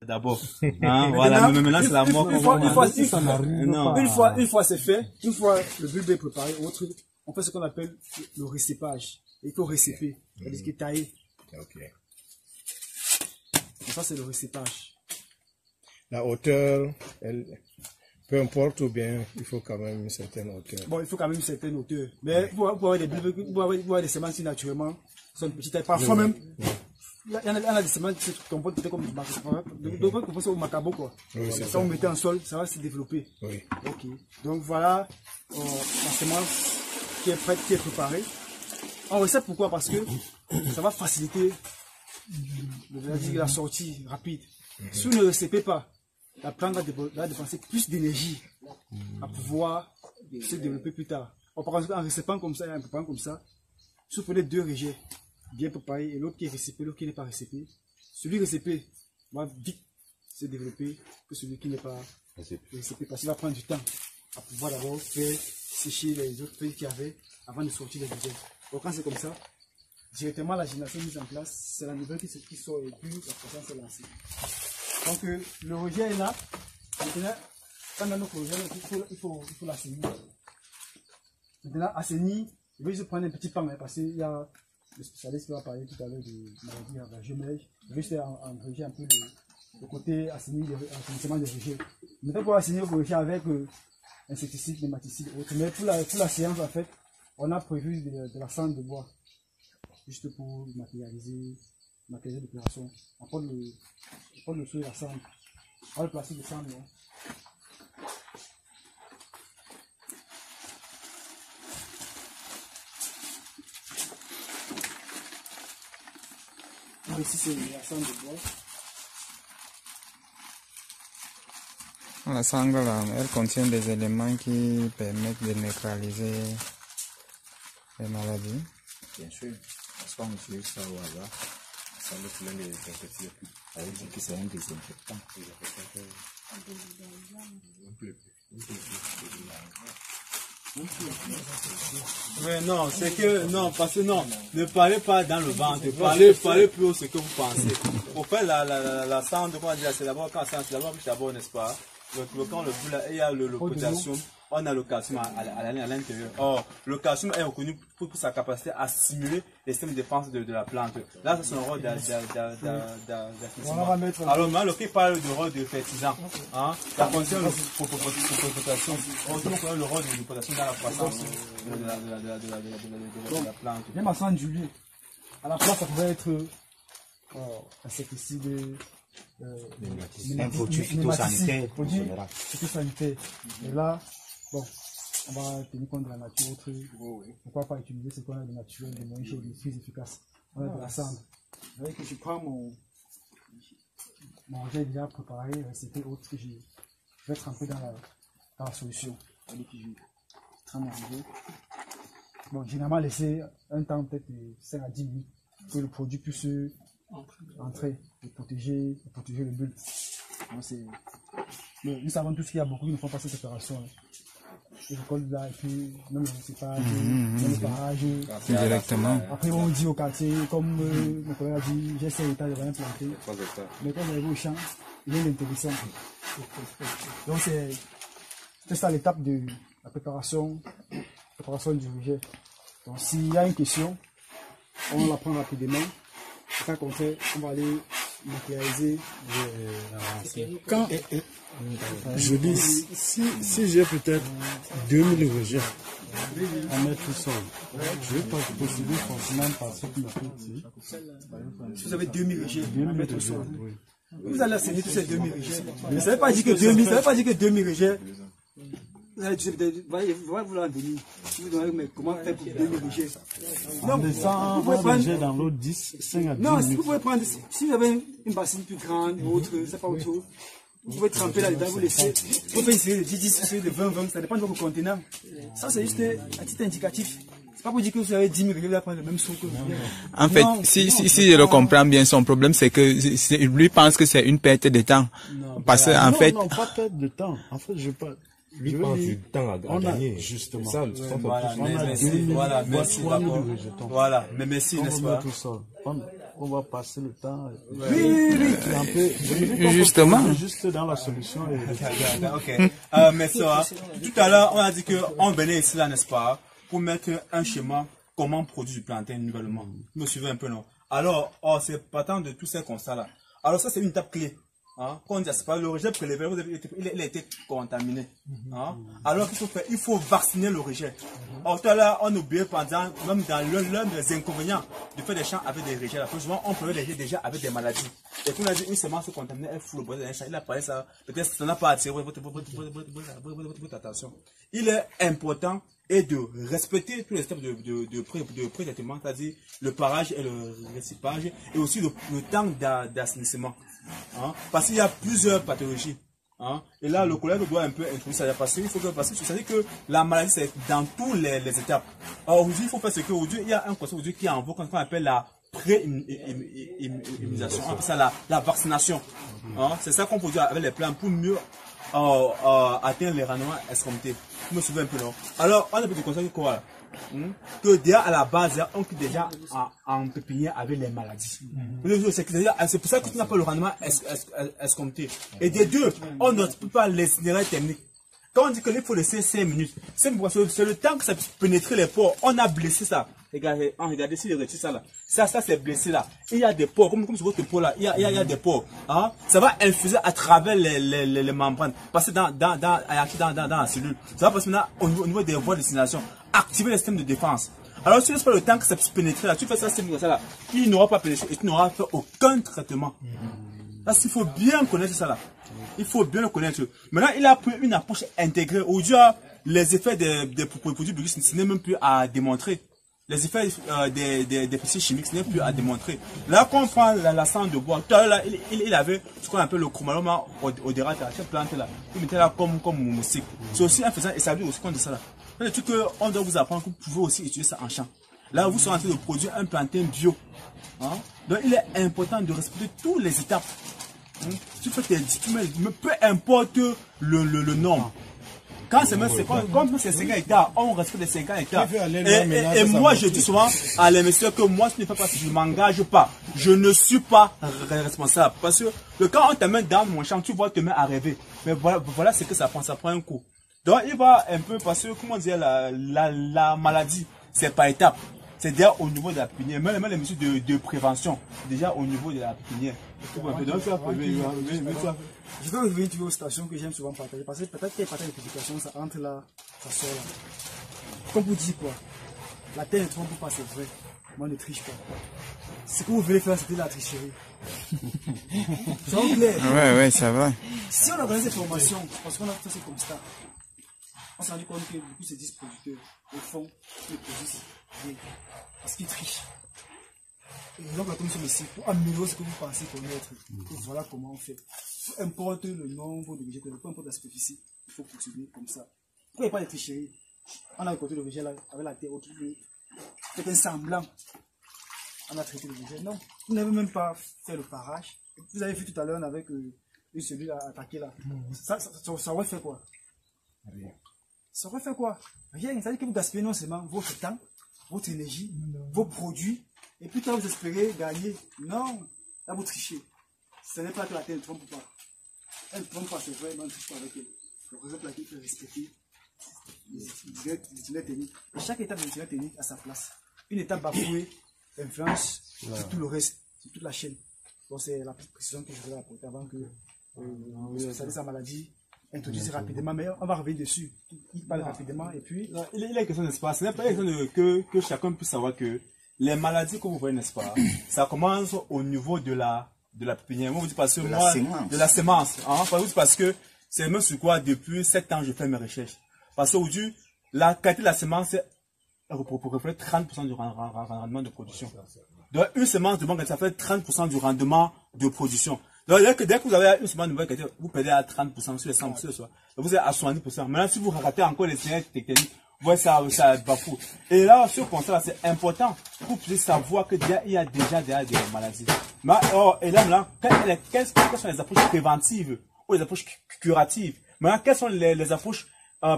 d'abord. Hein, voilà, mais maintenant c'est la mort. Une fois c'est fait, une fois le bulbe est préparé, on fait ce qu'on appelle le récépage. Il faut récéper, c'est-à-dire qu'il est taillé. Ok. Et ça c'est le récépage. La hauteur, peu importe ou bien il faut quand même une certaine hauteur. Bon, il faut quand même une certaine hauteur. Mais pour avoir des bulbes, pour avoir des semences naturellement, sont petites tailles. Parfois même, il y en a des semences qui se comportent peut-être comme du macabo. Donc, on pense au macabo, quoi. Oui, ça, on mettait en sol, ça va se développer. Oui. Ok. Donc voilà la semence qui est prête, qui est préparée. On recette pourquoi? Parce que ça va faciliter la sortie rapide. Si vous ne recépez pas, la plante va dépenser plus d'énergie à pouvoir se développer plus tard. Par exemple, en récépant comme ça et en préparant comme ça, si vous prenez deux rejets bien préparés et l'autre qui est récépé, l'autre qui n'est pas récépé, celui récépé va vite se développer que celui qui n'est pas récépé parce qu'il va prendre du temps à pouvoir d'abord faire sécher les autres feuilles qu'il y avait avant de sortir les rejets. Donc quand c'est comme ça, directement la génération mise en place, c'est la nouvelle qui sort et puis la croissance est lancée. Donc le rejet est là. Maintenant, quand on a notre rejet, il faut l'assainir. Maintenant, assainir, je vais juste prendre un petit pan, hein, parce qu'il y a le spécialiste qui va parler tout à l'heure de maladie ravageuses. Je vais juste engranger un peu le côté assainissement des rejets. Maintenant, pour assainir le rejet avec insecticides, nématicides, autres. Mais pour la séance, en fait, on a prévu de la cendre de bois. Juste pour matérialiser l'opération. On prend le feu de la cendre. On va le placer de cendre. Hein. Ici c'est la cendre de bois. La cendre là, elle contient des éléments qui permettent de neutraliser les maladies. Bien sûr, parce qu'on utilise ça au hasard, ça laisse les insecticides. Ça veut dire que c'est un désinfectant. Mais non, c'est que, non, parce que non, ne parlez pas dans le ventre, parlez plus haut ce que vous pensez. Pour faire la cendre, comment dire, c'est d'abord quand c'est d'abord, n'est-ce pas? Quand le bout là, il y a le potassium, on a le calcium à l'intérieur. Or, le calcium est reconnu pour sa capacité à stimuler les systèmes de défense de la plante. Là, c'est son rôle d'assainissement. Alors, maintenant, qui parle du rôle de fertilisant, hein, la fonction de potassium, on connaît le rôle de potassium dans la croissance de la plante. Même à cendre juillet, à la place, ça pouvait être insecticide. Un produit phytosanitaire. Phytosanitaire. Et là, bon, on va tenir compte de la nature. Pourquoi pas utiliser ce qu'on a de naturel, de moins cher, de plus efficace. On a de la cendre. Vous voyez que je prends mon rejet déjà préparé, c'était autre que je vais tremper dans la solution. Vous voyez que je trempe mon rejet. Bon, généralement laisser un temps peut-être de 5 à 10 minutes pour que le produit puisse entrer et protéger le bulbe. Nous savons tous qu'il y a beaucoup qui ne font pas cette opération. Ils recollent là et puis même le récépage, même le parage. Directement. Après on dit au quartier, comme mon collègue a dit, j'ai 5 hectares de rien planté. Mais quand vous arrivez au champ, il y a l'intéressant. Donc c'est ça l'étape de la préparation du rejet. Donc s'il y a une question, on la prend rapidement. C'est ça qu'on fait, on va aller matérialiser. Quand je dis, si j'ai peut-être 2000 rejets à mettre tout seul, je vais pas possible forcément passer tout le temps ici. Si vous avez 2000 rejets à mettre tout seul, vous allez assainir tous ces 2000 rejets. Mais ça ne veut pas dire que 2000 rejets. Vous allez vouloir venir. Vous demandez, mais comment faire pour 2000 rejets? Non, vous pouvez prendre dans l'autre 10, 5 à 10 non, si vous pouvez prendre, si vous avez une bassine plus grande, autre, c'est pas autre chose, vous pouvez tremper là-dedans, vous laissez. Vous pouvez essayer de 10, essayer de 20, ça dépend de votre contenant. Ça, c'est juste un petit indicatif. C'est pas pour dire que vous avez 10 000 rejets, vous allez prendre le même saut que vous. En fait, si je le comprends bien, son problème, c'est que lui pense que c'est une perte de temps. Parce que, en fait. Non, pas perte de temps. En fait, je parle. Lui pense du temps à gagner. Justement. Ça, voilà, merci, d'accord. Voilà, mais merci, n'est-ce pas? on va passer le temps. Oui. Justement. Juste dans la solution. Ok. Mais ça, tout à l'heure, on a dit qu'on venait ici, là, n'est-ce pas, pour mettre un schéma, comment produire du plantain nouvellement. Vous me suivez un peu, non? Alors, c'est partant de tous ces constats-là. Alors, ça, c'est une étape clé. Hein? Quand on dit, c'est pas le rejet prélevé, il a été contaminé. Hein? Alors, qu'est-ce qu'il faut faire? Il faut vacciner le rejet. Tout à l'heure, on oubliait pendant, même dans l'un des inconvénients de faire des champs avec des rejets. Souvent, on peut les rejets déjà avec des maladies. Et qu'on a dit, une semence contaminée, elle fout le bois dans les champs. Il a parlé ça, peut-être ça n'a pas attiré votre attention. Il est important et de respecter tous les steps de pré-traitement, c'est-à-dire le parage et le récipage, et aussi le temps d'assainissement. Hein? Parce qu'il y a plusieurs pathologies. Hein? Et là, le collègue doit un peu introduire ça, parce qu'il faut que, parce que vous savez que la maladie, c'est dans toutes les étapes. Alors aujourd'hui, il faut faire ce que aujourd'hui, il y a un concept aujourd'hui qui est en vogue, qu'on appelle la pré-immunisation, on appelle ça la vaccination. Hein? C'est ça qu'on peut dire avec les plants pour mieux atteindre les rendements escomptés. Vous me suivez un peu, non? Alors, on a peut-être conseil quoi? Que déjà à la base, on est déjà en pépinière avec les maladies. C'est pour ça que tu n'as pas le rendement escompté. Et des deux, on ne peut pas les itinéraires techniques. Quand on dit qu'il faut laisser 5 minutes, c'est le temps que ça puisse pénétrer les pores. On a blessé ça. Regardez, si il retire ça là. Ça c'est blessé là. Il y a des pores, comme sur votre peau là, il y a des pores. Hein? Ça va infuser à travers les membranes, passer dans la cellule. Ça va passer maintenant au niveau des voies de signalisation, activer le système de défense. Alors si tu laisses pas le temps que ça puisse pénétrer là, tu fais ça, c'est comme ça là, il n'aura pas pénétré et tu n'auras fait aucun traitement. Là, il faut bien connaître ça là. Il faut bien le connaître. Maintenant, il a pris une approche intégrée. Aujourd'hui, les effets des produits biologiques, ce n'est même plus à démontrer. Les effets des pesticides chimiques, ce n'est plus à démontrer. Là, quand on prend la cendre de bois, là, il avait ce qu'on appelle le chromaloma odorata, cette plante là. Il mettait là comme moustique. C'est aussi un faisant, et ça veut aussi qu'on dit ça là. C'est des trucs qu'on doit vous apprendre que vous pouvez aussi utiliser ça en champ. Là, vous serez en train de produire un plantain bio. Hein? Donc, il est important de respecter toutes les étapes. Tu fais tes mais peu importe le nombre. Quand c'est 50 hectares, on respecte les 50 hectares. Et moi, je dis souvent à l'investisseur que moi, ce n'est pas parce que je ne m'engage pas. Je ne suis pas responsable. Parce que quand on te met dans mon champ, tu vas te mettre à rêver. Mais voilà ce que ça prend. Ça prend un coup. Donc, il va un peu, parce que, comment dire, la maladie, c'est par étape. C'est déjà au niveau de la pépinière. Même les mesures de prévention, déjà au niveau de la pépinière. Je vais revenir aux stations que j'aime souvent partager. Parce que peut-être qu'il y a partage de publication, ça entre là, ça sort là. Comme vous dites quoi, la terre ne trompe pas, c'est vrai. Moi, ne triche pas. Ce que vous voulez faire, c'était la tricherie. C'est clair. Ouais, ça va. Si on organise des formations, parce qu'on a fait ces constats, on s'est rendu compte que beaucoup ces 10 producteurs, au fond, ils produisent rien. Parce qu'ils trichent. Et donc la commission ici, pour améliorer ce que vous pensez connaître, voilà comment on fait. Peu importe le nombre de rejets, peu importe la superficie, il faut procéder comme ça. Pourquoi il n'y a pas de tricherie? On a récolté le rejet là, avec la terre autour de fait un semblant. On a traité le rejet. Non, vous n'avez même pas fait le parage. Vous avez vu tout à l'heure avec une cellule attaquée là. Ça aurait fait quoi? Rien. Ça aurait fait quoi? Rien. Ça veut dire que vous gaspillez non seulement votre temps, votre énergie, vos produits, et puis quand vous espérez gagner, non, là vous trichez. Ce n'est pas que la terre ne trompe pas. Elle ne trompe pas, c'est vrai, mais on ne triche pas avec elle. Donc, vous êtes là, respecter les itinéraires techniques. Et chaque étape de l'itinéraire technique a sa place. Une étape bafouée influence sur tout le reste, sur toute la chaîne. Donc, c'est la précision que je voulais apporter avant que le service à maladie introduise rapidement, mais on va revenir dessus. Il parle rapidement et puis. Non, il est question d'espace. Ce n'est pas question que chacun puisse savoir que les maladies que vous voyez, n'est-ce pas, ça commence au niveau de la pépinière. Moi, vous dites parce que moi, de la sémence. Hein, parce que c'est même sur quoi, depuis 7 ans, je fais mes recherches. Parce qu'aujourd'hui, la qualité de la sémence reflète 30% du rendement de production. Donc, une semence de bonne qualité, ça fait 30% du rendement de production. Donc, dès que vous avez une semence de bonne qualité, vous perdez à 30% sur les 100%. Donc, vous êtes à 70%. Maintenant, si vous ratez encore les signes techniques, ouais, ça bafoue. Et là, ce constat-là, c'est important pour pouvoir savoir que il y a déjà des maladies. Mais, et là, quelles sont les approches préventives ou les approches curatives? Maintenant, quelles sont les approches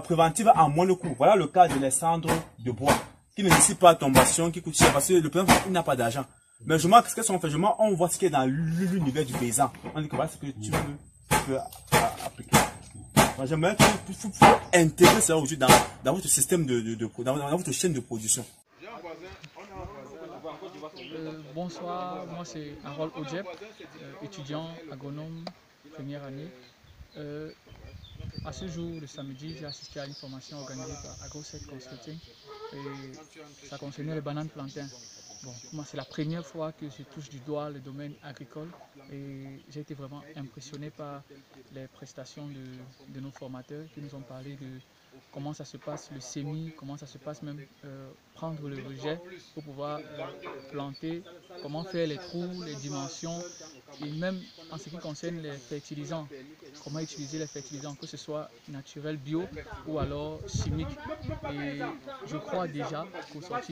préventives à moindre coût? Voilà le cas de les cendres de bois, qui ne nécessitent pas tombation, qui coûtent cher, parce que le président, il n'a pas d'argent. Mais je vois qu'est-ce qu'on fait, on voit ce qui est dans l'univers du paysan. On dit que voilà ce que tu peux appliquer. J'aimerais que vous intégrer ça aujourd'hui dans votre système dans votre chaîne de production. Bonsoir, moi c'est Harold Ojeb, étudiant agronome première année. À ce jour, le samedi, j'ai assisté à une formation organisée par AgroSec Consulting et ça concernait les bananes plantains. Bon, moi c'est la première fois que je touche du doigt le domaine agricole et j'ai été vraiment impressionné par les prestations de nos formateurs qui nous ont parlé de comment ça se passe le semis, comment ça se passe même prendre le rejet pour pouvoir planter, comment faire les trous, les dimensions et même en ce qui concerne les fertilisants, comment utiliser les fertilisants, que ce soit naturel, bio ou alors chimique. Et je crois déjà qu'au sortir